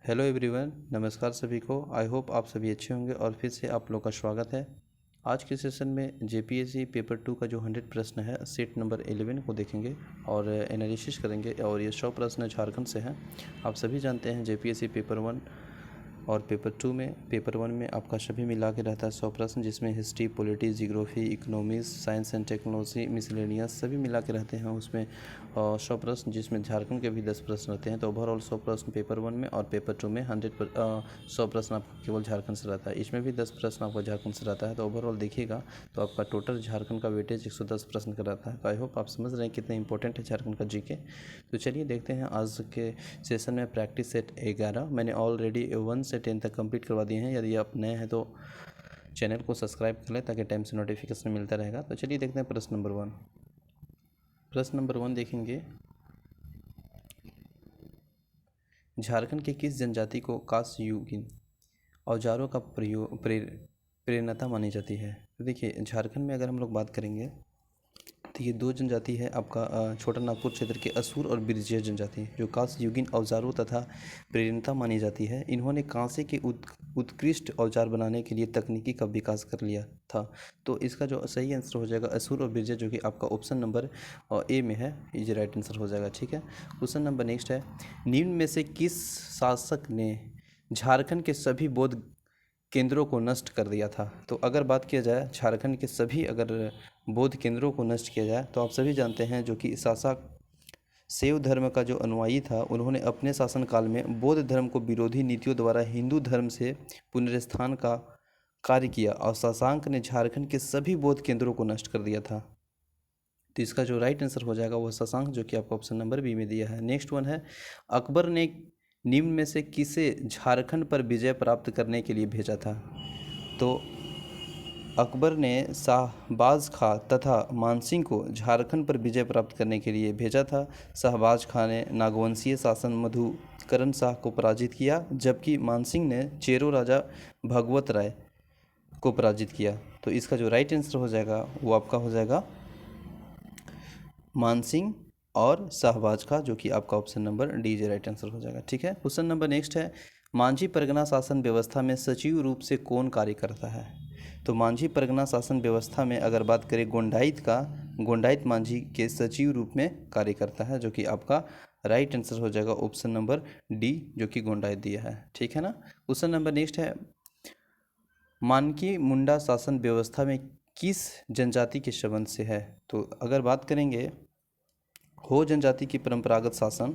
Hello everyone, नमस्कार सभी को। आई होप आप सभी अच्छे होंगे और फिर से आप लोग का स्वागत है। आज के सेशन में जेपीएससी पेपर 2 का जो 100 प्रश्न है सेट नंबर 11 को देखेंगे और एनालिसिस करेंगे। और ये 100 प्रश्न झारखंड से हैं। आप सभी जानते हैं जेपीएससी पेपर 1 और पेपर 1 में आपका सभी मिला के रहता है 100 प्रश्न, जिसमें history, polity, geography, economics, science and technology, miscellaneous सभी मिला के रहते हैं उसमें 100 प्रश्न, जिसमें झारखंड के भी 10 प्रश्न रहते हैं। तो ओवरऑल 100 प्रश्न पेपर 1 में और पेपर 2 में 100 प्रश्न आपका केवल झारखंड से रहता है। इसमें भी 10 प्रश्न आपका झारखंड से रहता है। तो ओवरऑल देखिएगा तो आपका टोटल झारखंड का वेटेज 110 प्रश्न का रहता है। तो आई होप आप समझ रहे हैं कितने इंपॉर्टेंट है झारखंड का जीके। तो चलिए देखते हैं आज के सेशन में। प्रैक्टिस सेट 11 मैंने ऑलरेडी 1 से 10 तक कंप्लीट करवा दिए हैं। यदि आप नए हैं तो चैनल को सब्सक्राइब कर लें ताकि टाइम से नोटिफिकेशन मिलता रहेगा। तो चलिए देखते हैं प्रश्न नंबर 1। प्रश्न नंबर 1 देखेंगे, झारखंड की किस जनजाति को कांस्य औजारों का प्रेरणा मानी जाती है? तो देखिए झारखंड में अगर हम लोग बात करेंगे तो ये दो जनजाति है आपका छोटा नागपुर क्षेत्र के असुर और बिरजिया जनजाति, जो कांस्य युगीन औजारों तथा प्रेरणा मानी जाती है। इन्होंने कांसे के उत्कृष्ट औजार बनाने के लिए तकनीकी का विकास कर लिया था। तो इसका जो सही आंसर हो जाएगा असुर और बिरजिया, जो कि आपका ऑप्शन नंबर ए में है। ये राइट आंसर हो जाएगा। ठीक है, क्वेश्चन नंबर नेक्स्ट है, निम्न में से किस शासक ने झारखंड के सभी बौद्ध केंद्रों को नष्ट कर दिया था? तो अगर बात किया जाए झारखंड के सभी अगर बौद्ध केंद्रों को नष्ट किया जाए तो आप सभी जानते हैं जो कि शासक शैव धर्म का जो अनुयायी था, उन्होंने अपने शासनकाल में बौद्ध धर्म को विरोधी नीतियों द्वारा हिंदू धर्म से पुनरुत्थान का कार्य किया और शशांक ने झारखंड के सभी बौद्ध केंद्रों को नष्ट कर दिया था। तो इसका जो राइट आंसर हो जाएगा वो शशांक, जो कि आपको ऑप्शन नंबर बी में दिया है। नेक्स्ट वन है, अकबर ने निम्न में से किसे झारखंड पर विजय प्राप्त करने के लिए भेजा था? तो अकबर ने शाहबाज खां तथा मानसिंह को झारखंड पर विजय प्राप्त करने के लिए भेजा था। शाहबाज खां ने नागवंशीय शासन मधुकरण शाह को पराजित किया, जबकि मानसिंह ने चेरो राजा भगवत राय को पराजित किया। तो इसका जो राइट आंसर हो जाएगा वो आपका हो जाएगा मानसिंह और शाहबाज खां, जो कि आपका option number D J right answer हो जाएगा। ठीक है, क्वेश्चन नंबर नेक्स्ट है, मांझी परगना शासन व्यवस्था में सचिव रूप से कौन कार्य करता है? तो मांझी परगना शासन व्यवस्था में अगर बात करें गोंडाइत मांझी के सचिव रूप में कार्य करता है, जो कि आपका राइट आंसर हो जाएगा ऑप्शन नंबर डी, जो कि गोंडाइत दिया है। ठीक है ना। क्वेश्चन नंबर नेक्स्ट है, मानकी मुंडा शासन व्यवस्था में किस जनजाति के संबंध से है? तो अगर बात करेंगे हो जनजाति की परंपरागत शासन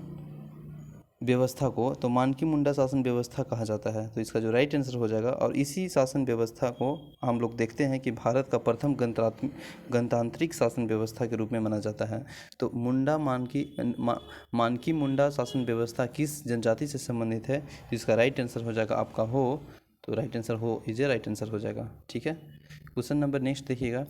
व्यवस्था को तो मानकी मुंडा शासन व्यवस्था कहा जाता है। तो इसका जो राइट आंसर हो जाएगा, और इसी शासन व्यवस्था को हम लोग देखते हैं कि भारत का प्रथम गणतांत्रिक शासन व्यवस्था के रूप में माना जाता है। तो मानकी मुंडा शासन व्यवस्था किस जनजाति से संबंधित है? इसका राइट आंसर हो जाएगा आपका हो, तो राइट आंसर हो इजे राइट आंसर हो जाएगा। ठीक है, क्वेश्चन नंबर नेक्स्ट देखिएगा,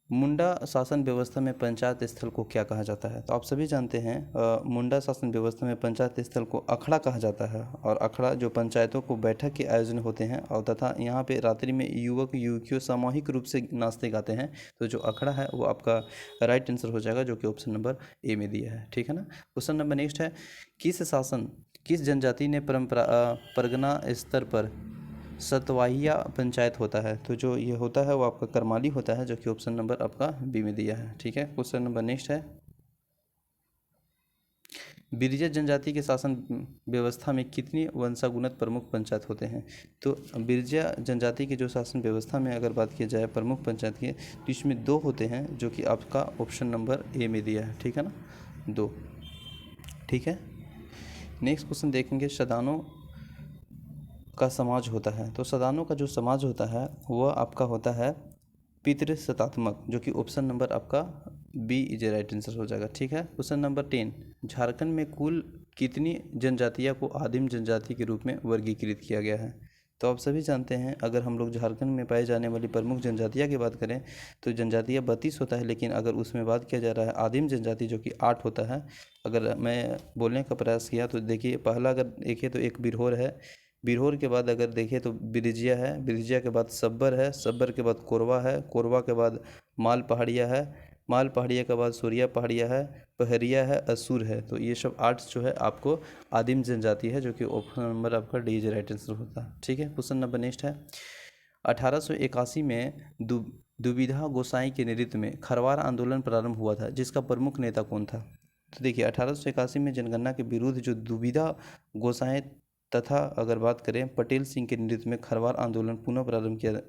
मुंडा शासन व्यवस्था में पंचायत स्थल को क्या कहा जाता है? तो आप सभी जानते हैं मुंडा शासन व्यवस्था में पंचायत स्थल को अखड़ा कहा जाता है। और अखड़ा जो पंचायतों को बैठक के आयोजन होते हैं और तथा यहाँ पे रात्रि में युवक युवतियों सामूहिक रूप से नाचते गाते हैं। तो जो अखड़ा है वो आपका राइट आंसर हो जाएगा, जो कि ऑप्शन नंबर ए में दिया है। ठीक है ना। क्वेश्चन नंबर नेक्स्ट है, किस जनजाति ने परगना स्तर पर सतवाहिया पंचायत होता है? तो जो ये होता है वो आपका करमाली होता है, जो कि ऑप्शन नंबर आपका बी में दिया है। ठीक है, क्वेश्चन नंबर नेक्स्ट है, बिरजा जनजाति के शासन व्यवस्था में कितनी वंशागुणित प्रमुख पंचायत होते हैं? तो बिरजा जनजाति के जो शासन व्यवस्था में अगर बात की जाए प्रमुख पंचायत की, तो इसमें 2 होते हैं, जो कि आपका ऑप्शन नंबर ए में दिया है। ठीक है ना, 2। ठीक है, नेक्स्ट क्वेश्चन देखेंगे, सदानों का समाज होता है। तो सदानों का जो समाज होता है वह आपका होता है पितृसत्तात्मक, जो कि ऑप्शन नंबर आपका बी इज राइट आंसर हो जाएगा। ठीक है, क्वेश्चन नंबर 10, झारखंड में कुल कितनी जनजातियों को आदिम जनजाति के रूप में वर्गीकृत किया गया है? तो आप सभी जानते हैं अगर हम लोग झारखंड में पाई जाने वाली प्रमुख जनजातियाँ की बात करें तो जनजातियाँ 32 होता है, लेकिन अगर उसमें बात किया जा रहा है आदिम जनजाति, जो कि 8 होता है। अगर मैं बोलने का प्रयास किया तो देखिए, पहला अगर देखें तो एक बिरहोर है, बिरहोर के बाद अगर देखें तो बिरजिया है, बिरजिया के बाद सब्बर है, सब्बर के बाद कोरवा है, कोरवा के बाद माल पहाड़िया है, माल पहाड़िया के बाद सूर्या पहाड़िया है, पहरिया है, असुर है। तो ये सब 8 जो है आपको आदिम जनजाति है, जो कि ऑप्शन नंबर आपका डी इज राइट आंसर होता है। ठीक है, क्वेश्चन नंबर नेक्स्ट है 1881 में दुविधा गोसाई के नेतृत्व में खरवार आंदोलन प्रारंभ हुआ था, जिसका प्रमुख नेता कौन था? तो देखिए 1881 में जनगणना के विरुद्ध जो दुविधा गोसाई तथा अगर बात करें पटेल सिंह के नेतृत्व में खरवार आंदोलन पुनः प्रारंभ किया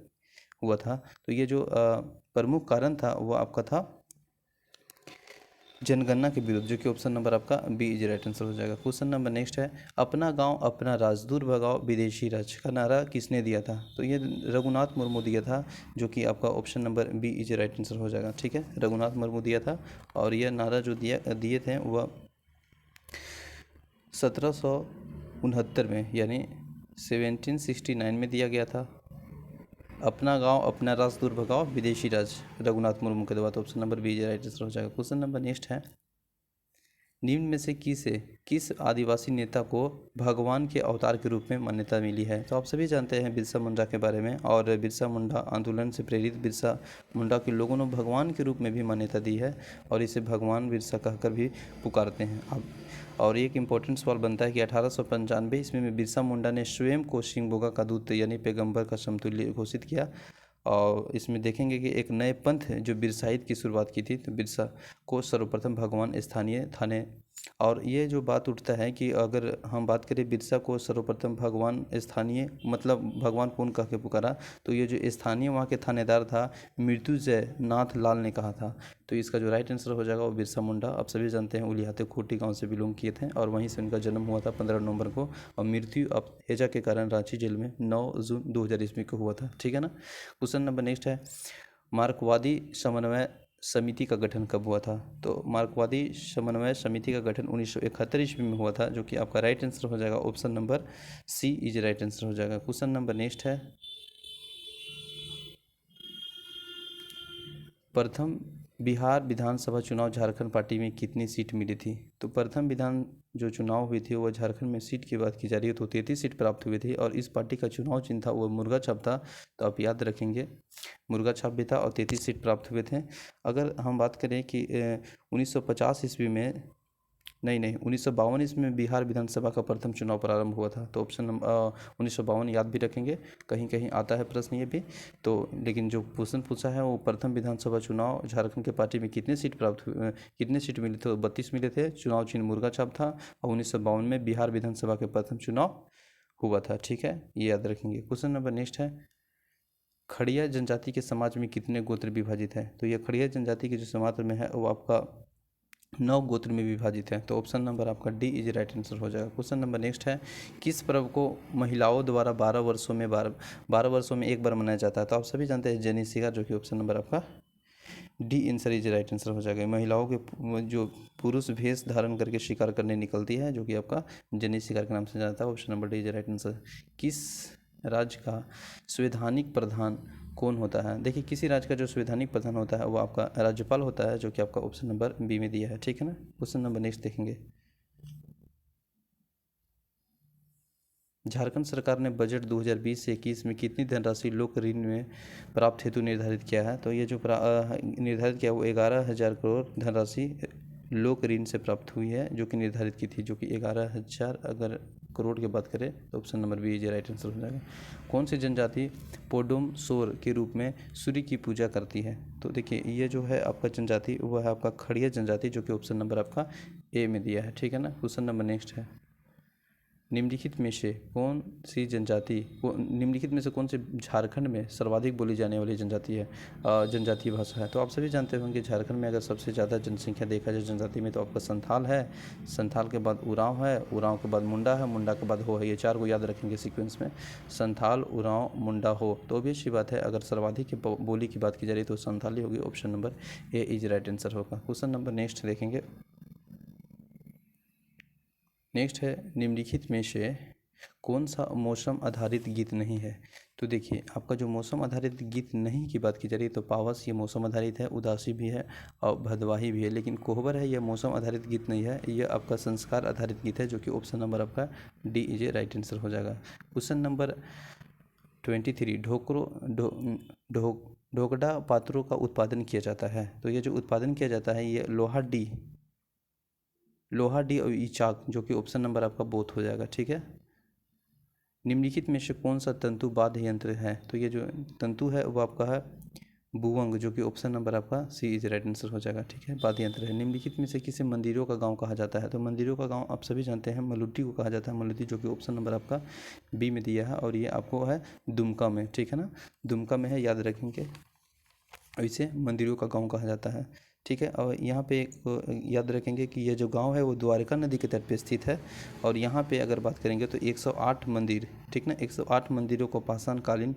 हुआ था। तो ये जो प्रमुख कारण था वो आपका था जनगणना के विरुद्ध, जो कि ऑप्शन नंबर आपका बी इज राइट आंसर हो जाएगा। क्वेश्चन नंबर नेक्स्ट है अपना गांव अपना राज, दूर भगाओ विदेशी राज का नारा किसने दिया था? तो ये रघुनाथ मुर्मू दिया था, जो कि आपका option number B is right answer हो जाएगा। ठीक है, रघुनाथ मुर्मू दिया था और यह नारा जो दिए थे वह 1769 में यानी 1769 में दिया गया था। अपना गांव अपना राज, दूर भगाओ विदेशी राज, रघुनाथ मुर्मू के द्वारा। तो option number B right answer हो जाएगा। क्वेश्चन नंबर नेक्स्ट है निम्न में से किस आदिवासी नेता को भगवान के अवतार के रूप में मान्यता मिली है? तो आप सभी जानते हैं बिरसा मुंडा के बारे में, और बिरसा मुंडा आंदोलन से प्रेरित बिरसा मुंडा के लोगों ने भगवान के रूप में भी मान्यता दी है और इसे भगवान बिरसा कहकर भी पुकारते हैं अब। और एक इम्पोर्टेंट सवाल बनता है कि 1895 ईस्वी में बिरसा मुंडा ने स्वयं को सिंगबोगा का दूत यानी पैगंबर का समतुल्य घोषित किया। और इसमें देखेंगे कि एक नए पंथ जो बिरसाइत की शुरुआत की थी, तो बिरसा को सर्वप्रथम भगवान स्थानीय थाने। और ये जो बात उठता है कि अगर हम बात करें बिरसा को सर्वप्रथम भगवान स्थानीय मतलब भगवान कौन कह के पुकारा, तो ये जो स्थानीय वहाँ के थानेदार था मृत्युंजय नाथ लाल ने कहा था। तो इसका जो राइट आंसर हो जाएगा वो बिरसा मुंडा। आप सभी जानते हैं उलिहाते खोटी गांव से बिलोंग किए थे और वहीं से उनका जन्म हुआ था 15 नवंबर को, और मृत्यु अब हैजा के कारण रांची जेल में 9 जून 2000 ईस्वी को हुआ था। ठीक है ना। क्वेश्चन नंबर नेक्स्ट है मार्क्सवादी समन्वय समिति का गठन कब हुआ था? तो मार्क्सवादी समन्वय समिति का गठन 1971 ईस्वी में हुआ था, जो कि आपका राइट आंसर हो जाएगा। Option number C is right answer हो जाएगा। क्वेश्चन नंबर नेक्स्ट है प्रथम बिहार विधानसभा चुनाव झारखंड पार्टी में कितनी सीट मिली थी? तो प्रथम विधान जो चुनाव हुई थी वह झारखंड में सीट की बात की जा रही है, तो 33 सीट प्राप्त हुई थी और इस पार्टी का चुनाव चिन्ह था वह मुर्गा छाप था। तो आप याद रखेंगे मुर्गा छाप भी था और 33 सीट प्राप्त हुए थे। अगर हम बात करें कि 1950 ईस्वी में नहीं 1952 इसमें बिहार विधानसभा का प्रथम चुनाव प्रारंभ हुआ था। तो ऑप्शन नंबर 1952 याद भी रखेंगे, कहीं कहीं आता है प्रश्न ये भी। तो लेकिन जो क्वेश्चन पूछा है वो प्रथम विधानसभा चुनाव झारखंड के पार्टी में कितने सीट प्राप्त हुए, कितने सीट मिले थे? तो 32 मिले थे। चुनाव चिन्ह मुर्गा छाप था और 1952 में बिहार विधानसभा के प्रथम चुनाव हुआ था। ठीक है, ये याद रखेंगे। क्वेश्चन नंबर नेक्स्ट है खड़िया जनजाति के समाज में कितने गोत्र विभाजित है? तो ये खड़िया जनजाति के जो समाज में है वो आपका 9 गोत्र में विभाजित है। तो ऑप्शन नंबर आपका डी इज राइट आंसर हो जाएगा। क्वेश्चन नंबर नेक्स्ट है किस पर्व को महिलाओं द्वारा 12 वर्षों में एक बार मनाया जाता है? तो आप सभी जानते हैं जनी शिकार, जो कि ऑप्शन नंबर आपका D answer is right answer हो जाएगा। महिलाओं के जो पुरुष भेष धारण करके शिकार करने निकलती है, जो कि आपका जनी शिकार के नाम से जाता है। Option number D is right answer. किस राज्य का संवैधानिक प्रधान कौन होता है? देखिए किसी राज्य का जो संवैधानिक प्रधान होता है वो आपका राज्यपाल होता है, जो कि आपका ऑप्शन नंबर बी में दिया है। ठीक है ना। क्वेश्चन नंबर नेक्स्ट देखेंगे झारखंड सरकार ने बजट 2020 से 21 में कितनी धनराशि लोक ऋण में प्राप्त हेतु निर्धारित किया है? तो ये जो निर्धारित किया वो 11,000 करोड़ धनराशि लोक ऋण से प्राप्त हुई है, जो कि निर्धारित की थी, जो कि 11,000 अगर करोड़ की बात करें तो option number B is right answer हो जाएगा। कौन सी जनजाति पोडुम सोर के रूप में सूर्य की पूजा करती है? तो देखिए ये जो है आपका जनजाति वो है आपका खड़िया जनजाति, जो कि ऑप्शन नंबर आपका ए में दिया है। ठीक है ना। क्वेश्चन नंबर नेक्स्ट है निम्नलिखित में से कौन सी जनजाति निम्नलिखित में से कौन सी झारखंड में सर्वाधिक बोली जाने वाली जनजाति है जनजातीय भाषा है? तो आप सभी जानते होंगे झारखंड में अगर सबसे ज़्यादा जनसंख्या देखा जाए जनजाति में तो आपका संथाल है, संथाल के बाद उरांव है, उरांव के बाद मुंडा है, मुंडा के बाद हो है। ये 4 को याद रखेंगे सीक्वेंस में, संथाल उरांव मुंडा हो। तो भी अच्छी बात है, अगर सर्वाधिक बोली की बात की जा रही है तो संथाली होगी। Option number A is right answer होगा। क्वेश्चन नंबर नेक्स्ट देखेंगे नेक्स्ट है निम्नलिखित में से कौन सा मौसम आधारित गीत नहीं है? तो देखिए आपका जो मौसम आधारित गीत नहीं की बात की जा रही है तो पावस ये मौसम आधारित है, उदासी भी है और भदवाही भी है, लेकिन कोहबर है यह मौसम आधारित गीत नहीं है, यह आपका संस्कार आधारित गीत है, जो कि ऑप्शन नंबर आपका डी इज राइट आंसर हो जाएगा। क्वेश्चन नंबर 23 ढोकड़ा पात्रों का उत्पादन किया जाता है। तो ये जो उत्पादन किया जाता है ये लोहाडी लोहाडी और ईचाक, जो कि ऑप्शन नंबर आपका बोथ हो जाएगा। ठीक है। निम्नलिखित में से कौन सा तंतु वाद्य यंत्र है? तो ये जो तंतु है वो आपका है भुवंग, जो कि ऑप्शन नंबर आपका सी इज राइट आंसर हो जाएगा। ठीक है। वाद्य यंत्र है। निम्नलिखित में से किसे मंदिरों का गांव कहा जाता है? तो मंदिरों का गांव आप सभी जानते हैं मलुट्टी को कहा जाता है, मलुट्टी, जो कि ऑप्शन नंबर आपका बी में दिया है और ये आपको है दुमका में। ठीक है ना, दुमका में है, याद रखेंगे। इसे मंदिरों का गांव कहा जाता है। ठीक है। और यहाँ पे एक याद रखेंगे कि यह जो गांव है वो द्वारका नदी के तट पे स्थित है और यहाँ पे अगर बात करेंगे तो 108 मंदिर, ठीक ना, 108 मंदिरों को पाषाणकालीन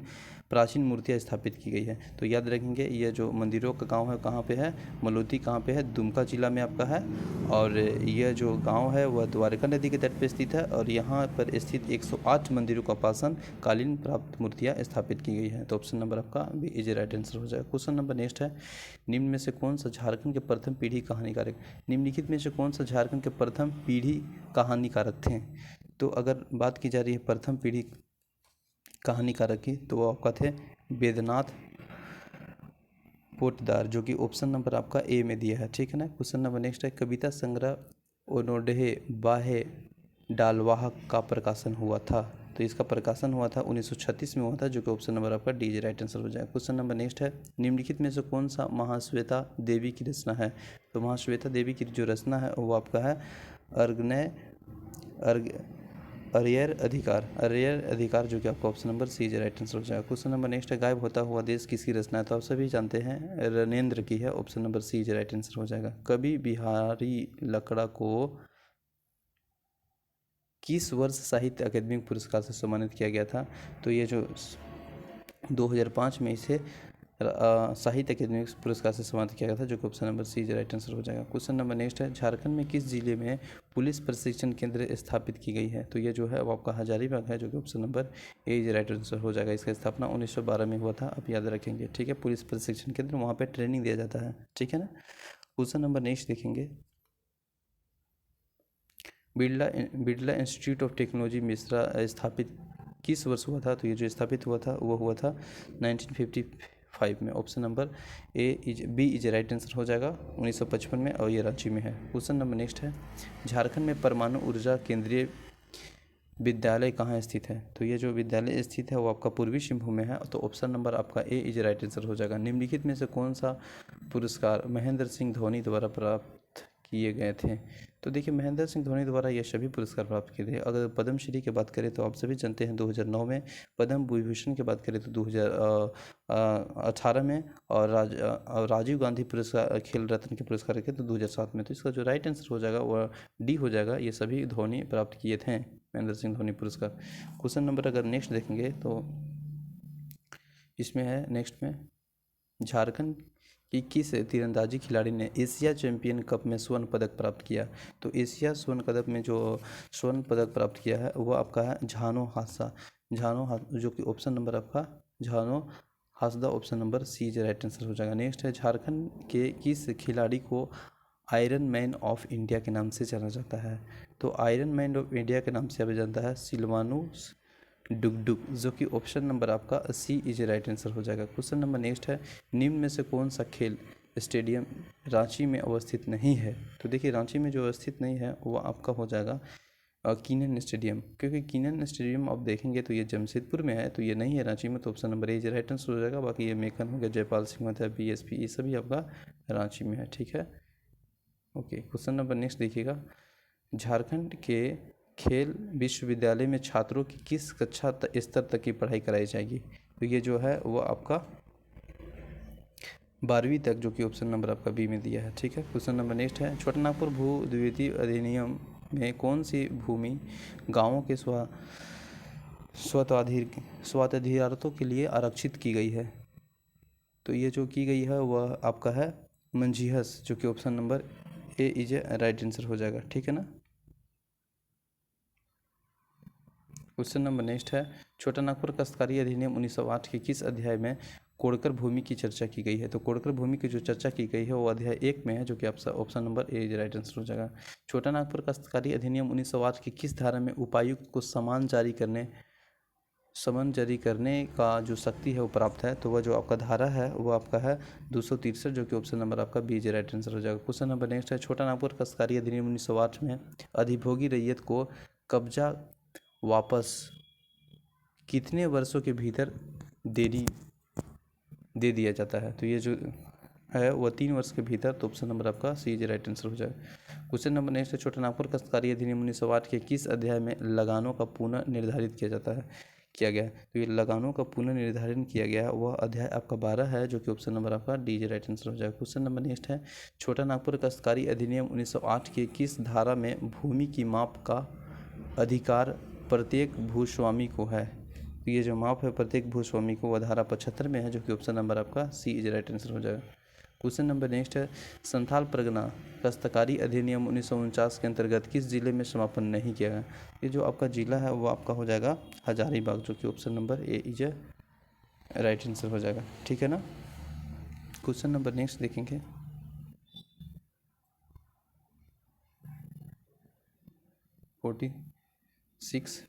प्राचीन मूर्तियाँ स्थापित की गई है। तो याद रखेंगे ये जो मंदिरों का गांव है कहाँ पे है? मलुती कहाँ पे है? दुमका जिला में आपका है। और यह जो गांव है वह द्वारका नदी के तट पे स्थित है और यहाँ पर स्थित 108 मंदिरों का पाषाणकालीन प्राप्त मूर्तियाँ स्थापित की गई है। तो ऑप्शन नंबर आपका बी इज राइट आंसर हो जाएगा। क्वेश्चन नंबर नेक्स्ट है, निम्न में से कौन सा झारखंड के प्रथम पीढ़ी कहानीकारक? निम्नलिखित में से कौन सा झारखंड के प्रथम पीढ़ी कहानीकारक थे? तो अगर बात की जा रही है प्रथम पीढ़ी कहानीकारक की तो वो आपका थे वेदनाथ पोटदार, जो कि ऑप्शन नंबर आपका ए में दिया है। ठीक है ना। क्वेश्चन नंबर नेक्स्ट है, कविता संग्रह ओनोडेहे बाहे डालवाहक का प्रकाशन हुआ था? तो इसका प्रकाशन हुआ था 1936 में हुआ था, जो कि ऑप्शन नंबर आपका डी राइट आंसर हो जाएगा। क्वेश्चन नंबर नेक्स्ट है, निम्नलिखित में से कौन सा महाश्वेता देवी की रचना है? तो महाश्वेता देवी की जो रचना है वो आपका है अर्गनय अर्ग अरियर अधिकार, जो कि आपका option number C right answer हो जाएगा। क्वेश्चन नंबर नेक्स्ट है, गायब होता हुआ देश किसकी रचना है? तो आप सभी जानते हैं रणेंद्र की है, option number C right answer हो जाएगा। कवि बिहारी लकड़ा को किस वर्ष साहित्य अकादमी पुरस्कार से सम्मानित किया गया था? तो ये जो 2005 में इसे साहित्य अकादमी पुरस्कार से सम्मानित किया गया था, जो कि option number C right answer हो जाएगा। क्वेश्चन नंबर नेक्स्ट है, झारखंड में किस जिले में पुलिस प्रशिक्षण केंद्र स्थापित की गई है? तो ये जो है वो आपका हजारीबाग है, जो कि option number A right answer हो जाएगा। इसका स्थापना 1912 में हुआ था, आप याद रखेंगे। ठीक है। पुलिस प्रशिक्षण केंद्र, वहाँ पर ट्रेनिंग दिया जाता है। ठीक है ना। क्वेश्चन नंबर नेक्स्ट देखेंगे, Birla institute of technology Mishra स्थापित किस वर्ष हुआ था? तो ये जो स्थापित हुआ था वो हुआ था 1955 में। Option number B is right answer हो जाएगा 1955 में, और ये रांची में है। क्वेश्चन नंबर नेक्स्ट है, झारखंड में परमाणु ऊर्जा केंद्रीय विद्यालय कहाँ स्थित है? तो ये जो विद्यालय स्थित है वो आपका पूर्वी सिंहभूम में है, तो ऑप्शन नंबर आपका ए इज राइट आंसर हो जाएगा। निम्नलिखित में से कौन सा पुरस्कार महेंद्र सिंह धोनी द्वारा प्राप्त किए गए थे? तो देखिए महेंद्र सिंह धोनी द्वारा ये सभी पुरस्कार प्राप्त किए थे। अगर पद्मश्री की बात करें तो आप सभी जानते हैं 2009 में, पद्म विभूषण की बात करें तो 2018 में, और राजीव गांधी पुरस्कार खेल रत्न के पुरस्कार रखे तो 2007 में। तो इसका जो राइट आंसर हो जाएगा वो डी हो जाएगा। ये सभी धोनी प्राप्त किए थे, महेंद्र सिंह धोनी पुरस्कार। क्वेश्चन नंबर अगर नेक्स्ट देखेंगे तो इसमें है नेक्स्ट में, झारखंड कि किस तीरंदाजी खिलाड़ी ने एशिया चैंपियन कप में स्वर्ण पदक प्राप्त किया? तो एशिया स्वर्ण पदक में जो स्वर्ण पदक प्राप्त किया है वो आपका है झानो हादसा, जो कि ऑप्शन नंबर आपका Jhano Hansda, option number C right answer हो जाएगा। नेक्स्ट है, झारखंड के किस खिलाड़ी को आयरन मैन ऑफ इंडिया के नाम से जाना जाता है? तो आयरन मैन ऑफ इंडिया के नाम से अब जानता है सिल्वानो डुगडुग, जो कि ऑप्शन नंबर आपका सी इज राइट आंसर हो जाएगा। क्वेश्चन नंबर नेक्स्ट है, निम्न में से कौन सा खेल स्टेडियम रांची में अवस्थित नहीं है? तो देखिए रांची में जो अवस्थित नहीं है वो आपका हो जाएगा कीनन स्टेडियम, क्योंकि कीनन स्टेडियम आप देखेंगे तो ये जमशेदपुर में है, तो ये नहीं है रांची में, तो option number A right answer हो जाएगा। बाकी ये मेकन हो गया, जयपाल सिंह होता है, BSP, ये सभी आपका रांची में है। ठीक है। ओके। क्वेश्चन नंबर नेक्स्ट देखिएगा, झारखंड के खेल विश्वविद्यालय में छात्रों की किस कक्षा स्तर तक की पढ़ाई कराई जाएगी? तो ये जो है वो आपका 12वीं तक, जो कि ऑप्शन नंबर आपका बी में दिया है। ठीक है। क्वेश्चन नंबर नेक्स्ट है, छोटानागपुर भू द्वितीय अधिनियम में कौन सी भूमि गाँवों के स्वाधिकारतों के लिए आरक्षित की गई है? तो ये जो की गई है वह आपका है मंझिहस, जो कि option number A is right answer हो जाएगा। ठीक है ना। क्वेश्चन नंबर नेक्स्ट है, छोटा नागपुर काश्तकारी अधिनियम 1908 के किस अध्याय में कोड़कर भूमि की चर्चा की गई है? तो कोड़कर भूमि की जो चर्चा की गई है वो अध्याय 1 में है, जो कि आपका option number A right answer हो जाएगा। छोटा नागपुर काश्तकारी अधिनियम 1908 की किस धारा में उपायुक्त को सामान जारी करने समन जारी करने का जो शक्ति है वो प्राप्त है, तो वह जो आपका धारा है वो आपका है 263, जो कि ऑप्शन नंबर आपका बी इज राइट आंसर हो जाएगा। क्वेश्चन नंबर नेक्स्ट है, छोटा नागपुर काश्तकारी अधिनियम 1908 में अधिभोगी रैयत को कब्जा वापस कितने वर्षों के भीतर दे दिया जाता है? तो ये जो है वह 3 वर्ष के भीतर, तो ऑप्शन नंबर आपका सी इज राइट आंसर हो जाएगा। क्वेश्चन नंबर नेक्स्ट है, छोटा नागपुर काश्तकारी अधिनियम 1908 के किस अध्याय में लगानों का पुनः निर्धारित किया गया है? तो ये लगानों का पुनः निर्धारण किया गया है वह अध्याय आपका 12 है, जो कि ऑप्शन नंबर आपका डी इज राइट आंसर हो जाएगा। क्वेश्चन नंबर नेक्स्ट है, छोटा नागपुर काश्तकारी अधिनियम 1908 के किस धारा में भूमि की माप का अधिकार प्रत्येक भूस्वामी को है? तो ये जो माप है प्रत्येक भूस्वामी को, वह धारा 75 में है, जो कि ऑप्शन नंबर आपका सी इज राइट आंसर हो जाएगा। क्वेश्चन नंबर नेक्स्ट है, संथाल परगना काश्तकारी अधिनियम 1949 के अंतर्गत किस जिले में समापन नहीं किया गया? ये जो आपका जिला है वो आपका हो जाएगा हजारीबाग, जो कि option number A is right answer हो जाएगा। ठीक है ना। क्वेश्चन नंबर नेक्स्ट देखेंगे, सिक्स,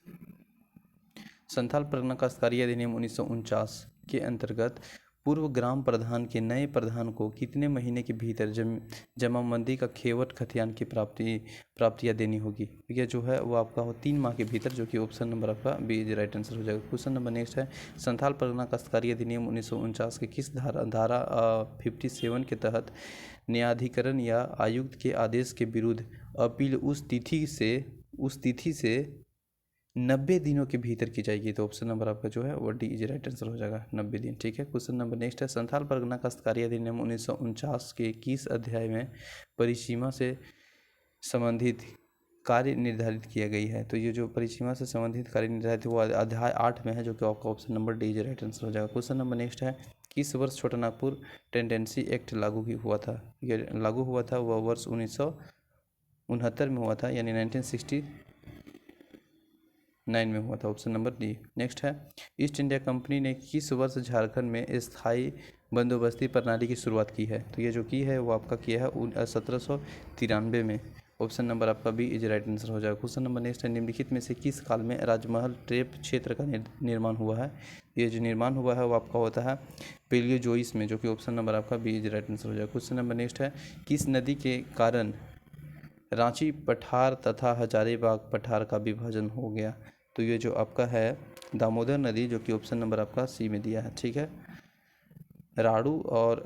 संथाल परगना काश्तकारी अधिनियम 1949 के अंतर्गत पूर्व ग्राम प्रधान के नए प्रधान को कितने महीने के भीतर जमाबंदी का खेवट खतियान की प्राप्तियाँ देनी होगी? यह जो है वो आपका हो 3 माह के भीतर, जो कि ऑप्शन नंबर आपका बी इज राइट आंसर हो जाएगा। क्वेश्चन नंबर नेक्स्ट है, संथाल परगना काश्तकारी अधिनियम 1949 के किस धारा 57 के तहत न्यायाधिकरण या आयुक्त के आदेश के विरुद्ध अपील उस तिथि से 90 दिनों के भीतर की जाएगी? तो ऑप्शन नंबर आपका जो है वो डी इज राइट आंसर हो जाएगा, 90 दिन। ठीक है। क्वेश्चन नंबर नेक्स्ट है, संथाल परगना काश्तकारी अधिनियम 1949 के किस अध्याय में परिसीमा से संबंधित कार्य निर्धारित किया गई है? तो ये जो परिसीमा से संबंधित कार्य निर्धारित वो अध्याय 8 में है, जो कि आपका option number D is right answer हो जाएगा। क्वेश्चन नंबर नेक्स्ट है, किस वर्ष छोटा नागपुर टेंडेंसी एक्ट लागू हुआ था? ये लागू हुआ था वह वर्ष 1969 में हुआ था, यानी 1969 में हुआ था, ऑप्शन नंबर डी। नेक्स्ट है, ईस्ट इंडिया कंपनी ने किस वर्ष झारखंड में स्थायी बंदोबस्ती प्रणाली की शुरुआत की है? तो ये जो की है वो आपका किया है 1793 में, ऑप्शन नंबर आपका बी इज राइट आंसर हो जाएगा। क्वेश्चन नंबर नेक्स्ट है, निम्नलिखित में से किस काल में राजमहल ट्रेप क्षेत्र का निर्माण हुआ है? ये जो निर्माण हुआ है वो आपका होता है पेलियोजोइस में, जो कि ऑप्शन नंबर आपका बी इज राइट आंसर हो जाएगा। क्वेश्चन नंबर नेक्स्ट है, किस नदी के कारण रांची पठार तथा हजारीबाग पठार का विभाजन हो गया? तो ये जो आपका है दामोदर नदी, जो कि ऑप्शन नंबर आपका सी में दिया है। ठीक है। राड़ू और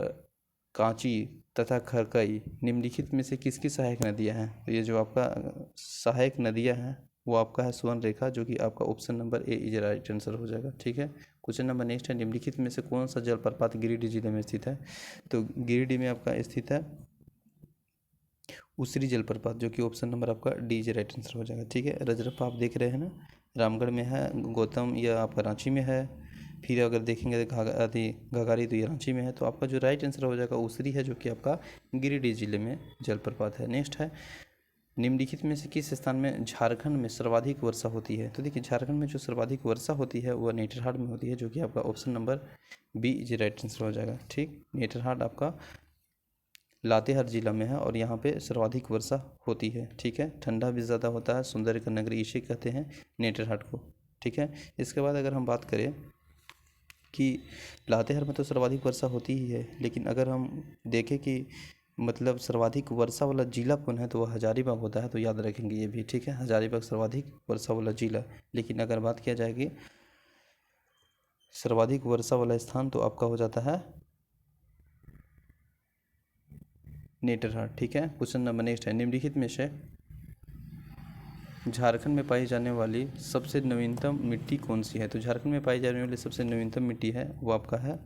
कांची तथा खरकई निम्नलिखित में से किसकी सहायक नदियां हैं? तो ये जो आपका सहायक नदियां हैं वो आपका है स्वर्ण रेखा, जो कि आपका option number A is right answer हो जाएगा। ठीक है। क्वेश्चन नंबर नेक्स्ट है, निम्नलिखित में से कौन सा जलप्रपात गिरिडीह जिले में स्थित है? तो गिरिडीह में आपका स्थित है उसरी जलप्रपात, जो कि ऑप्शन नंबर आपका डी इज राइट आंसर हो जाएगा। ठीक है। रजरप्पा आप देख रहे हैं ना, रामगढ़ में है, गौतम या आपका रांची में है, फिर अगर देखेंगे घाघरी तो ये रांची में है, तो आपका जो राइट आंसर हो जाएगा उसरी है, जो कि आपका गिरिडीह जिले में जलप्रपात है। नेक्स्ट है, निम्नलिखित में से किस स्थान में झारखंड में सर्वाधिक वर्षा होती है? तो देखिए झारखंड में जो सर्वाधिक वर्षा होती है वह नेतरहाट में होती है, जो कि आपका option number B is right answer हो जाएगा। ठीक। नेतरहाट आपका लातेहार जिला में है और यहाँ पे सर्वाधिक वर्षा होती है। ठीक है। ठंडा भी ज़्यादा होता है, सुंदर का नगरी इसे कहते हैं नेतरहाट को। ठीक है। इसके बाद अगर हम बात करें कि लातेहार में तो सर्वाधिक वर्षा होती ही है, लेकिन अगर हम देखें कि मतलब सर्वाधिक वर्षा वाला जिला कौन है, तो वह हजारीबाग होता है, तो याद रखेंगे ये भी। ठीक है। हजारीबाग सर्वाधिक वर्षा वाला जिला। लेकिन अगर बात किया जाएगी सर्वाधिक वर्षा वाला स्थान, तो आपका हो जाता है नेतरहाट। ठीक है। क्वेश्चन नंबर नेक्स्ट है, निम्नलिखित में से झारखंड में पाई जाने वाली सबसे नवीनतम मिट्टी कौन सी है? तो झारखंड में पाई जाने वाली सबसे नवीनतम मिट्टी है वो आपका है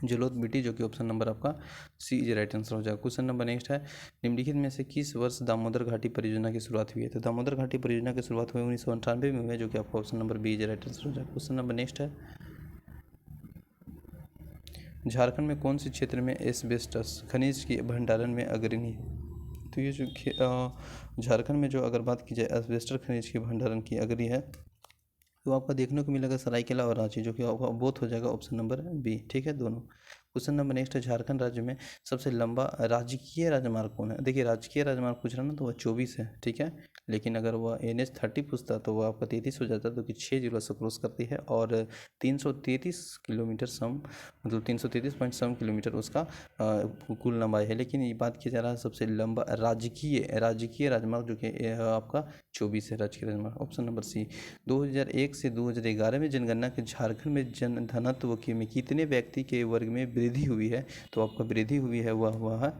जलोढ़ मिट्टी, जो कि ऑप्शन नंबर आपका सी इज राइट आंसर हो जाएगा। क्वेश्चन नंबर नेक्स्ट है, निम्नलिखित में से किस वर्ष दामोदर घाटी परियोजना की शुरुआत हुई है? तो दामोदर घाटी परियोजना की शुरुआत हुई 1998 में हुई है, जो कि आपका option number B is right answer हो जाएगा। क्वेश्चन नंबर नेक्स्ट है, झारखंड में कौन से क्षेत्र में एस्बेस्टस खनिज के भंडारण में अग्रणी है? तो ये जो झारखंड में जो अगर बात की जाए एस्बेस्टस खनिज के भंडारण की अग्रणी है, तो आपका देखने को मिलेगा सरायकेला और रांची, जो कि आपका बोथ हो जाएगा ऑप्शन नंबर बी। ठीक है। दोनों। क्वेश्चन नंबर नेक्स्ट है, झारखंड राज्य में सबसे लंबा राजकीय राजमार्ग कौन है? देखिए राजकीय राजमार्ग पूछ रहा ना, तो वह 24 है, ठीक है। लेकिन अगर वह NH30 पूछता तो वह आपका 33 हो जाता, तो कि 6 जिलों से क्रॉस करती है और 333 किलोमीटर सम, मतलब 333 पॉइंट सम किलोमीटर उसका कुल लंबाई है। लेकिन ये बात किया जा रहा है सबसे लंबा राजकीय राजमार्ग, जो कि आपका 24 है राजकीय राजमार्ग। ऑप्शन नंबर सी। 2001 से 2011 में जनगणना के झारखंड में जन घनत्व में कितने व्यक्ति के वर्ग में वृद्धि हुई है? तो आपका वृद्धि हुई है वह हुआ है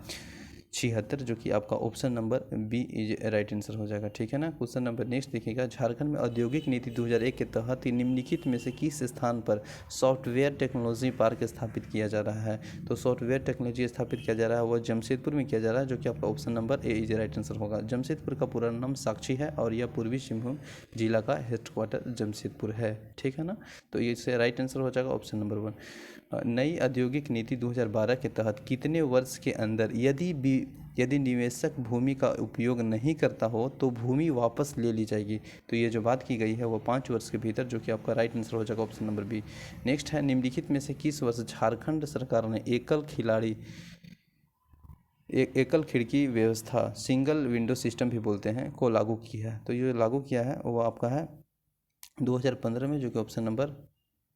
76, जो कि आपका option number B is right answer हो जाएगा, ठीक है ना। क्वेश्चन नंबर नेक्स्ट देखिएगा, झारखंड में औद्योगिक नीति 2001 के तहत निम्नलिखित में से किस स्थान पर सॉफ्टवेयर टेक्नोलॉजी पार्क स्थापित किया जा रहा है? तो सॉफ्टवेयर टेक्नोलॉजी स्थापित किया जा रहा है वह जमशेदपुर में किया जा रहा है, जो कि आपका option number A is right answer होगा। जमशेदपुर का पूरा नाम साक्षी है और यह पूर्वी सिंहभूम जिला का हेडक्वार्टर जमशेदपुर है, ठीक है ना। तो इससे राइट आंसर हो जाएगा ऑप्शन नंबर 1। नई औद्योगिक नीति 2012 के तहत कितने वर्ष के अंदर यदि निवेशक भूमि का उपयोग नहीं करता हो तो भूमि वापस ले ली जाएगी? तो ये जो बात की गई है वो 5 वर्ष के भीतर, जो कि आपका राइट आंसर हो जाएगा ऑप्शन नंबर बी। नेक्स्ट है, निम्नलिखित में से किस वर्ष झारखंड सरकार ने एकल खिड़की व्यवस्था, सिंगल विंडो सिस्टम भी बोलते हैं, को लागू किया है? तो ये लागू किया है वो आपका है 2015 में, जो कि option number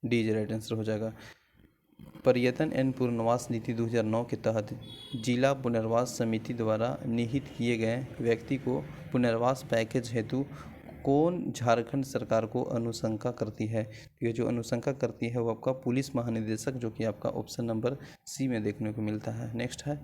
D is right answer हो जाएगा। पर्यटन एवं पुनर्वास नीति 2009 के तहत जिला पुनर्वास समिति द्वारा निहित किए गए व्यक्ति को पुनर्वास पैकेज हेतु कौन झारखंड सरकार को अनुशंसा करती है? ये जो अनुशंसा करती है वो आपका पुलिस महानिदेशक, जो कि आपका ऑप्शन नंबर सी में देखने को मिलता है। नेक्स्ट है,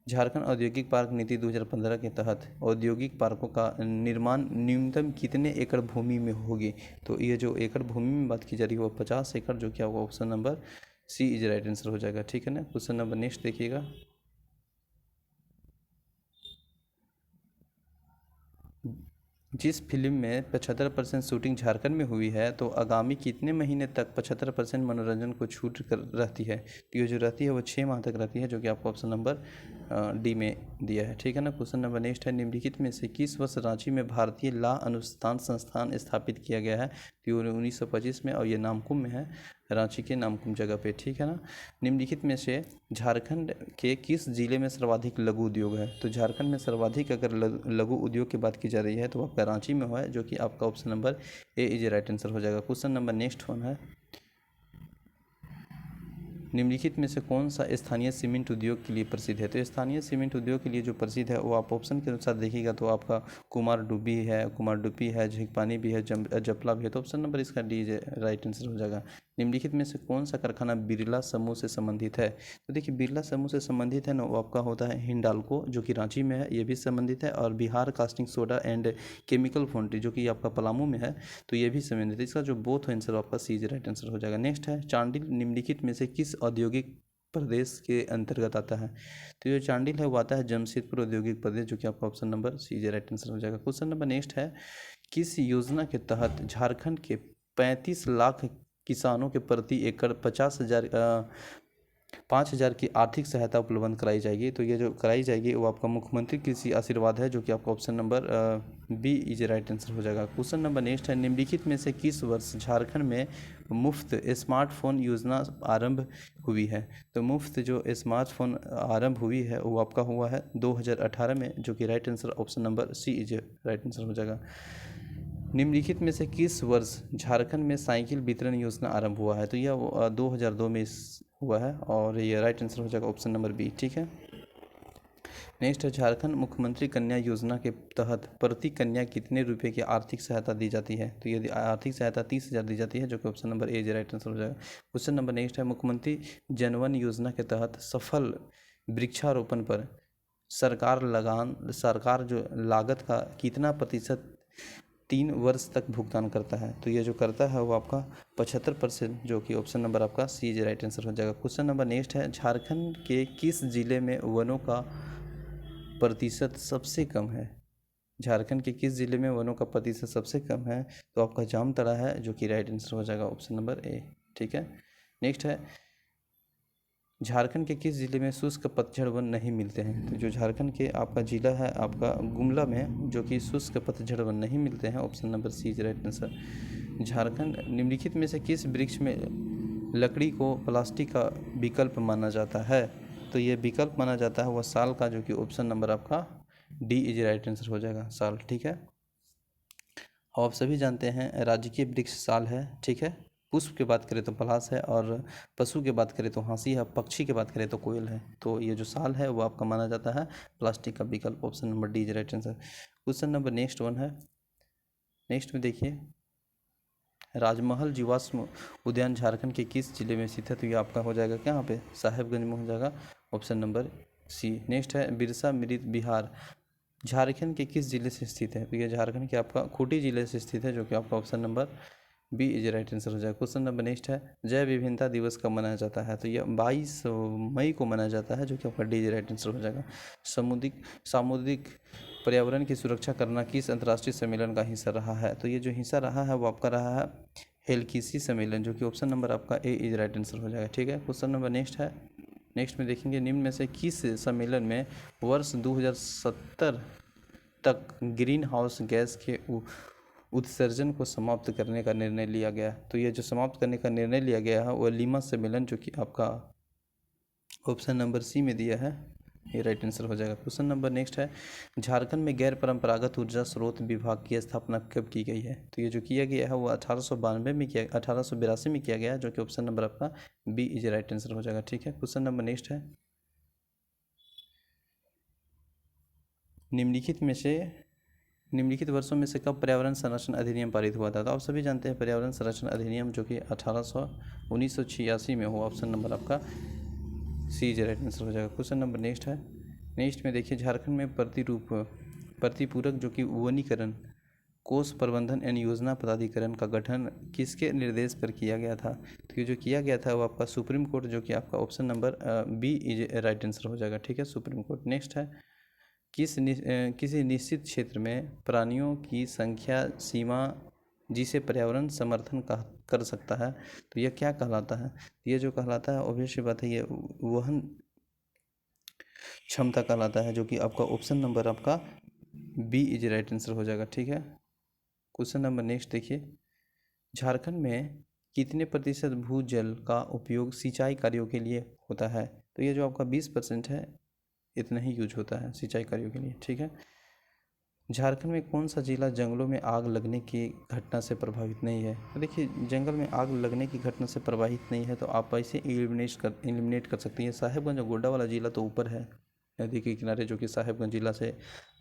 झारखंड औद्योगिक पार्क नीति 2015 के तहत औद्योगिक पार्कों का निर्माण न्यूनतम कितने एकड़ भूमि में होगी? तो ये जो एकड़ भूमि में बात की जा रही है वो 50 एकड़, जो कि आपका option number C is right answer हो जाएगा, ठीक है ना। क्वेश्चन नंबर नेक्स्ट देखिएगा, जिस फिल्म में 75% शूटिंग झारखंड में हुई है तो आगामी कितने महीने तक 75% मनोरंजन को छूट कर रहती है? तो ये जो रहती है वो 6 माह तक रहती है, जो कि आपको ऑप्शन नंबर डी में दिया है, ठीक है ना। क्वेश्चन नंबर नेक्स्ट है, निम्नलिखित में से किस वर्ष रांची में भारतीय ला अनुसंधान संस्थान स्थापित किया गया है? तो 1925 में, और ये नामकुम में है, रांची के नामकुम जगह पे, ठीक है ना। निम्नलिखित में से झारखंड के किस जिले में सर्वाधिक लघु उद्योग है? तो झारखंड में सर्वाधिक अगर लघु उद्योग की बात की जा रही है तो आपका रांची में हुआ है, जो कि आपका option number A is right answer हो जाएगा। क्वेश्चन नंबर नेक्स्ट वन है, निम्नलिखित में से कौन सा स्थानीय सीमेंट उद्योग के लिए प्रसिद्ध है? तो स्थानीय सीमेंट उद्योग के लिए जो प्रसिद्ध है वो आप ऑप्शन के अनुसार देखिएगा तो आपका कुमारडुब्बी है, झींकपानी भी है, जपला भी है, तो ऑप्शन नंबर इसका डी राइट आंसर हो जाएगा। निम्नलिखित में से कौन सा कारखाना बिरला समूह से संबंधित है? तो देखिए बिरला समूह से संबंधित है ना, वो आपका होता है हिंडाल्को, जो कि रांची में है, ये भी संबंधित है, और Bihar casting soda and chemical foundry, जो कि आपका पलामू में है, तो ये भी संबंधित है। इसका जो बोथ आंसर आपका सी राइट आंसर हो जाएगा। नेक्स्ट है, चांडिल निम्नलिखित में से किस औद्योगिक प्रदेश के अंतर्गत आता है? तो जो चांडिल है वो आता है जमशेदपुर औद्योगिक प्रदेश, जो कि आपका option number C right answer हो जाएगा। क्वेश्चन नंबर नेक्स्ट है, किस योजना के तहत झारखंड के 35 लाख किसानों के प्रति एकड़ 5,000 की आर्थिक सहायता उपलब्ध कराई जाएगी? तो ये जो कराई जाएगी वो आपका मुख्यमंत्री कृषि आशीर्वाद है, जो कि आपका option number B is right answer हो जाएगा। क्वेश्चन नंबर नेक्स्ट है, निम्नलिखित में से किस वर्ष झारखंड में मुफ्त स्मार्टफोन योजना आरंभ हुई है? तो मुफ्त जो स्मार्टफोन आरंभ हुई है वो आपका हुआ है 2018 में, जो कि right answer option number C is right answer हो जाएगा। निम्नलिखित में से किस वर्ष झारखंड में साइकिल वितरण योजना आरंभ हुआ है? तो यह 2002 में हुआ है, और ये राइट आंसर हो जाएगा ऑप्शन नंबर बी, ठीक है। नेक्स्ट है, झारखंड मुख्यमंत्री कन्या योजना के तहत प्रति कन्या कितने रुपए की आर्थिक सहायता दी जाती है? तो यदि आर्थिक सहायता 30,000 दी जाती है, जो कि option number A right answer हो जाएगा। क्वेश्चन नंबर नेक्स्ट है, मुख्यमंत्री जनवन योजना के तहत सफल वृक्षारोपण पर सरकार जो लागत का कितना प्रतिशत 3 वर्ष तक भुगतान करता है? तो ये जो करता है वो आपका 75%, जो कि ऑप्शन नंबर आपका सी इज राइट आंसर हो जाएगा। क्वेश्चन नंबर नेक्स्ट है, झारखंड के किस जिले में वनों का प्रतिशत सबसे कम है? झारखंड के किस जिले में वनों का प्रतिशत सबसे कम है? तो आपका जामताड़ा है, जो कि राइट आंसर हो जाएगा ऑप्शन नंबर ए, ठीक है। नेक्स्ट है, झारखंड के किस जिले में शुष्क पतझड़ वन नहीं मिलते हैं? तो जो झारखंड के आपका जिला है आपका गुमला में, जो कि शुष्क पतझड़ वन नहीं मिलते हैं, option number C is right answer. Jharkhand निम्नलिखित में से किस वृक्ष में लकड़ी को प्लास्टिक का विकल्प माना जाता है? तो ये विकल्प माना जाता है वह साल का, जो कि ऑप्शन नंबर आपका डी इज राइट आंसर हो जाएगा, साल। ठीक है, आप सभी जानते हैं राजकीय वृक्ष साल है। ठीक है, पुष्प की बात करें तो पलाश है, और पशु की बात करें तो हांसी है, पक्षी की बात करें तो कोयल है। तो ये जो साल है वो आपका माना जाता है प्लास्टिक का विकल्प, option number D is right answer. Question number next one है, नेक्स्ट में देखिए, राजमहल जीवाश्म उद्यान झारखंड के किस जिले में स्थित है? तो ये आपका हो जाएगा क्या, यहाँ पे साहेबगंज में हो जाएगा, ऑप्शन नंबर सी। नेक्स्ट है, बिरसा मृत विहार झारखंड के किस जिले से स्थित है? तो ये झारखंड के आपका खूंटी जिले से स्थित है, जो कि आपका option number B is right answer हो जाएगा। क्वेश्चन नंबर नेक्स्ट है, जैव विभिन्नता दिवस कब मनाया जाता है? तो यह 22 मई को मनाया जाता है, जो कि आपका डी इज राइट आंसर हो जाएगा। सामुद्रिक पर्यावरण की सुरक्षा करना किस अंतर्राष्ट्रीय सम्मेलन का हिस्सा रहा है? तो ये जो हिस्सा रहा है वो आपका रहा है हेलसिंकी सम्मेलन, जो कि ऑप्शन नंबर आपका ए इज राइट आंसर हो जाएगा। ठीक है, क्वेश्चन नंबर नेक्स्ट है, नेक्स्ट में देखेंगे, निम्न में से किस सम्मेलन में वर्ष 2070 तक ग्रीन हाउस गैस के उत्सर्जन को समाप्त करने का निर्णय लिया गया? तो ये जो समाप्त करने का निर्णय लिया गया है वो लीमा सम्मेलन, जो कि आपका ऑप्शन नंबर सी में दिया है, ये राइट आंसर हो जाएगा। क्वेश्चन नंबर नेक्स्ट है, झारखंड में गैर परंपरागत ऊर्जा स्रोत विभाग की स्थापना कब की गई है? तो ये जो किया गया है वो 1882 में किया, 1882 में किया गया है, जो कि ऑप्शन नंबर आपका बी इज राइट आंसर हो जाएगा। ठीक है, क्वेश्चन नंबर नेक्स्ट है, निम्नलिखित वर्षों में से कब पर्यावरण संरक्षण अधिनियम पारित हुआ था? तो आप सभी जानते हैं पर्यावरण संरक्षण अधिनियम, जो कि 1986 में हुआ, ऑप्शन नंबर आपका सी इज राइट आंसर हो जाएगा। क्वेश्चन नंबर नेक्स्ट है, नेक्स्ट में देखिए, झारखंड में प्रतिपूरक जो कि वनीकरण कोष प्रबंधन एवं योजना पदाधिकरण का गठन किसके निर्देश पर किया गया था? तो ये जो किया गया था वो आपका सुप्रीम कोर्ट, जो कि आपका option number B is right answer हो जाएगा। ठीक है, सुप्रीम कोर्ट। नेक्स्ट है, किसी निश्चित क्षेत्र में प्राणियों की संख्या सीमा जिसे पर्यावरण समर्थन कर सकता है, तो यह क्या कहलाता है? ये जो कहलाता है ऑब्वियसली बात है, ये वहन क्षमता कहलाता है, जो कि आपका ऑप्शन नंबर आपका बी इज राइट आंसर हो जाएगा। ठीक है, क्वेश्चन नंबर नेक्स्ट देखिए, झारखंड में कितने प्रतिशत भूजल का उपयोग सिंचाई कार्यों के लिए होता है? तो ये जो आपका 20% है, इतना ही यूज होता है सिंचाई कार्यों के लिए। ठीक है, झारखंड में कौन सा जिला जंगलों में आग लगने की घटना से प्रभावित नहीं है? तो देखिए, जंगल में आग लगने की घटना से प्रभावित नहीं है, तो आप ऐसे एलिमिनेट कर सकती हैं। साहेबगंज और गोड्डा वाला जिला तो ऊपर है नदी के किनारे, जो कि साहेबगंज जिला से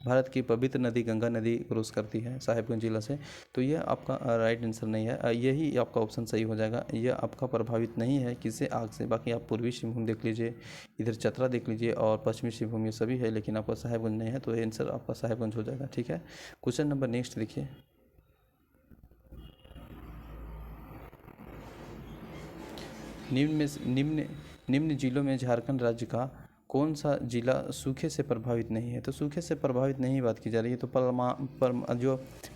भारत की पवित्र नदी गंगा नदी क्रॉस करती है साहेबगंज जिला से। तो यह आपका राइट आंसर नहीं है, यही आपका ऑप्शन सही हो जाएगा। यह आपका प्रभावित नहीं है किससे, आग से। बाकी आप पूर्वी सिंहभूम देख लीजिए, इधर चतरा देख लीजिए, और पश्चिमी सिंहभूम, ये सभी है, लेकिन आपका साहेबगंज नहीं है, तो आंसर आपका साहेबगंज हो जाएगा। ठीक है, क्वेश्चन नंबर नेक्स्ट देखिए, निम्न जिलों में झारखंड राज्य का कौन सा जिला सूखे से प्रभावित नहीं है? तो सूखे से प्रभावित नहीं बात की जा रही है, तो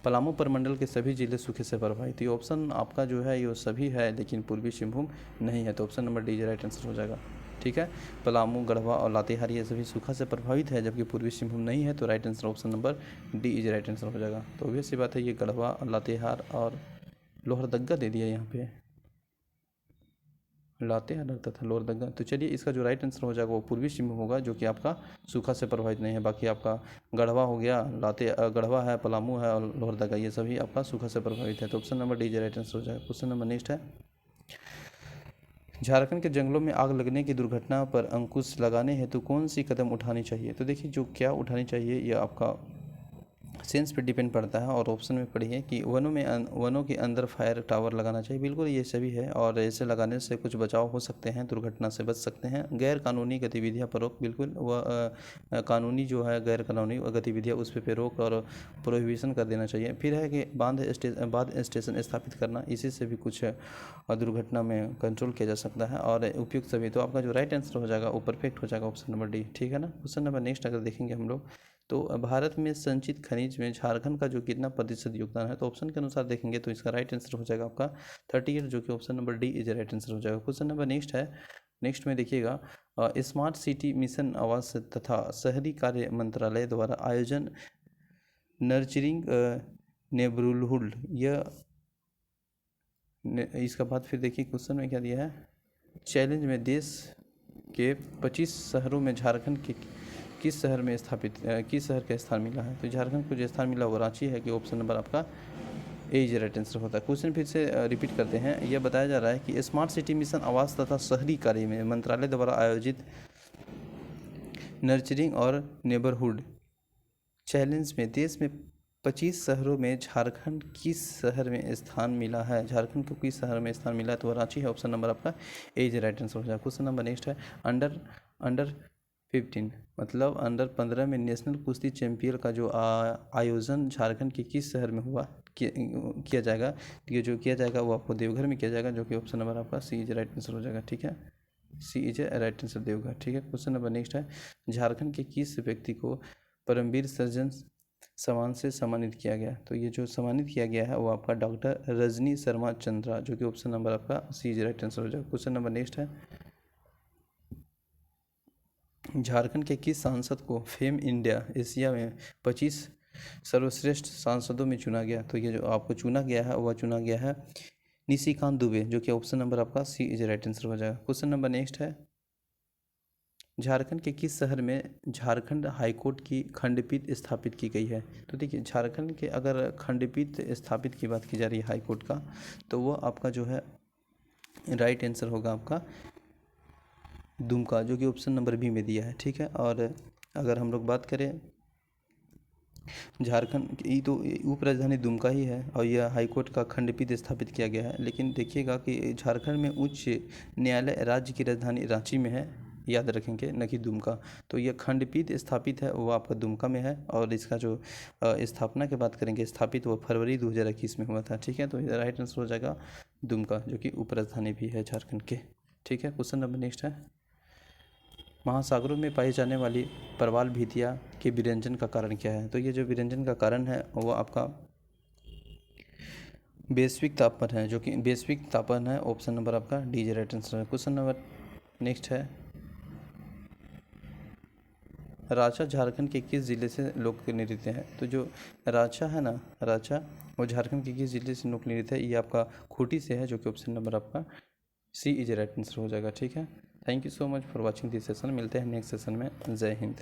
पलामू प्रमंडल के सभी जिले सूखे से प्रभावित। ये ऑप्शन आपका जो है ये सभी है, लेकिन पूर्वी सिंहभूम नहीं है, तो option number D right answer हो जाएगा। ठीक है, पलामू, गढ़वा और लातेहार ये सभी सूखा से प्रभावित है, जबकि पूर्वी सिंहभूम नहीं है, तो right answer option number D is right answer हो जाएगा। तो ऑब्वियस सी बात है, ये गढ़वा, लातेहार और लोहरदग्गा दे दिया यहाँ पे, लातेहार लगता था लोहरदग्गा। तो चलिए, इसका जो राइट आंसर हो जाएगा वो पूर्वी सिंहभूम होगा, जो कि आपका सूखा से प्रभावित नहीं है। बाकी आपका गढ़वा हो गया, गढ़वा है, पलामू है और लोहरदग्गा, ये सभी आपका सूखा से प्रभावित है, तो option number D right answer हो जाएगा। क्वेश्चन नंबर नेक्स्ट है, झारखंड के जंगलों में आग लगने की दुर्घटना पर अंकुश लगाने हेतु कौन सी कदम उठानी चाहिए? तो देखिए, जो क्या उठानी चाहिए यह आपका सेंस पे डिपेंड पड़ता है, और ऑप्शन में पढ़िए कि वनों के अंदर फायर टावर लगाना चाहिए। बिल्कुल ये सभी है, और ऐसे लगाने से कुछ बचाव हो सकते हैं, दुर्घटना से बच सकते हैं। गैर कानूनी गतिविधियां पर रोक, बिल्कुल वह कानूनी जो है गैर कानूनी गतिविधियां उस पे रोक और प्रोहिबिशन कर देना चाहिए। फिर है कि बांध स्टेशन स्थापित करना, इसी से भी कुछ दुर्घटना में कंट्रोल किया जा सकता है, और उपयुक्त सभी। तो आपका जो राइट आंसर हो जाएगा वो परफेक्ट हो जाएगा, ऑप्शन नंबर डी। ठीक है ना, क्वेश्चन नंबर नेक्स्ट अगर देखेंगे हम लोग, तो भारत में संचित खनिज में झारखंड का जो कितना प्रतिशत योगदान है, तो ऑप्शन के अनुसार देखेंगे तो इसका राइट आंसर हो जाएगा आपका 38, जो कि option number D is right answer हो जाएगा। क्वेश्चन नंबर नेक्स्ट है, नेक्स्ट में देखिएगा, स्मार्ट सिटी मिशन आवास तथा शहरी कार्य मंत्रालय द्वारा आयोजन नर्चरिंग नेबरहुड, यह इसका बाद फिर देखिए क्वेश्चन में क्या दिया है, चैलेंज में देश के 25 शहरों में झारखंड के किस शहर में स्थापित किस शहर का स्थान मिला है। तो झारखंड को जो स्थान मिला वो रांची है, कि ऑप्शन नंबर आपका ए इज राइट आंसर होता है। क्वेश्चन फिर से रिपीट करते हैं। यह बताया जा रहा है कि स्मार्ट सिटी मिशन आवास तथा शहरी कार्य में मंत्रालय द्वारा आयोजित नर्चरिंग और नेबरहुड चैलेंज में देश में 25 शहरों में झारखंड किस शहर में स्थान मिला है। झारखंड को किस शहर में स्थान मिला है, तो रांची है, ऑप्शन नंबर आपका ए इज राइट आंसर हो जाएगा। क्वेश्चन नंबर नेक्स्ट है, अंडर 15 मतलब अंडर 15 में नेशनल कुश्ती चैंपियन का जो आयोजन झारखंड के किस शहर में हुआ किया जाएगा। ये जो किया जाएगा वो आपको देवघर में किया जाएगा, जो कि ऑप्शन नंबर आपका सी इज राइट आंसर हो जाएगा। ठीक है, सी इज राइट आंसर देवघर। ठीक है, क्वेश्चन नंबर नेक्स्ट है, झारखंड के किस व्यक्ति को परमवीर सर्जन सम्मान से सम्मानित किया गया। तो ये जो सम्मानित किया गया है वो आपका डॉक्टर रजनी शर्मा चंद्रा, जो कि ऑप्शन नंबर आपका सी इज राइट आंसर हो जाएगा। क्वेश्चन नंबर नेक्स्ट है, झारखंड के किस सांसद को फेम इंडिया एशिया में 25 सर्वश्रेष्ठ सांसदों में चुना गया। तो ये जो आपको चुना गया है वह चुना गया है निशिकांत दुबे, जो कि ऑप्शन नंबर आपका सी इज राइट आंसर हो जाएगा। क्वेश्चन नंबर नेक्स्ट है, झारखंड के किस शहर में झारखंड हाईकोर्ट की खंडपीठ स्थापित की गई है। तो देखिए झारखंड के अगर खंडपीठ स्थापित की बात की जा रही है हाईकोर्ट का, तो वो आपका जो है राइट आंसर होगा आपका दुमका, जो कि ऑप्शन नंबर बी में दिया है। ठीक है, और अगर हम लोग बात करें झारखंड की, तो उप राजधानी दुमका ही है और यह हाईकोर्ट का खंडपीठ स्थापित किया गया है। लेकिन देखिएगा कि झारखंड में उच्च न्यायालय राज्य की राजधानी रांची में है, याद रखेंगे, न कि दुमका। तो यह खंडपीठ स्थापित है वो आपका दुमका में है, और इसका जो स्थापना की बात करेंगे, स्थापित वो फरवरी 2021 में हुआ था। ठीक है, तो राइट आंसर हो जाएगा दुमका, जो कि उप राजधानी भी है झारखंड के। ठीक है, क्वेश्चन नंबर नेक्स्ट है, महासागरों में पाई जाने वाली परवाल भितिया के विरंजन का कारण क्या है। तो ये जो विरंजन का कारण है वो आपका वैश्विक तापमान है, जो कि वैश्विक तापमान है, ऑप्शन नंबर आपका डी इज राइट आंसर है। क्वेश्चन नंबर नेक्स्ट है, रांचा झारखंड के किस जिले से लोक नृत्य है। तो जो रांचा है ना, रांचा वो झारखंड के किस जिले से लोक नृत्य है, ये आपका खूंटी से है, जो कि ऑप्शन नंबर आपका सी इज राइट आंसर हो जाएगा। ठीक है, thank you so much for watching this session. मिलते हैं नेक्स्ट सेशन में। जय हिंद।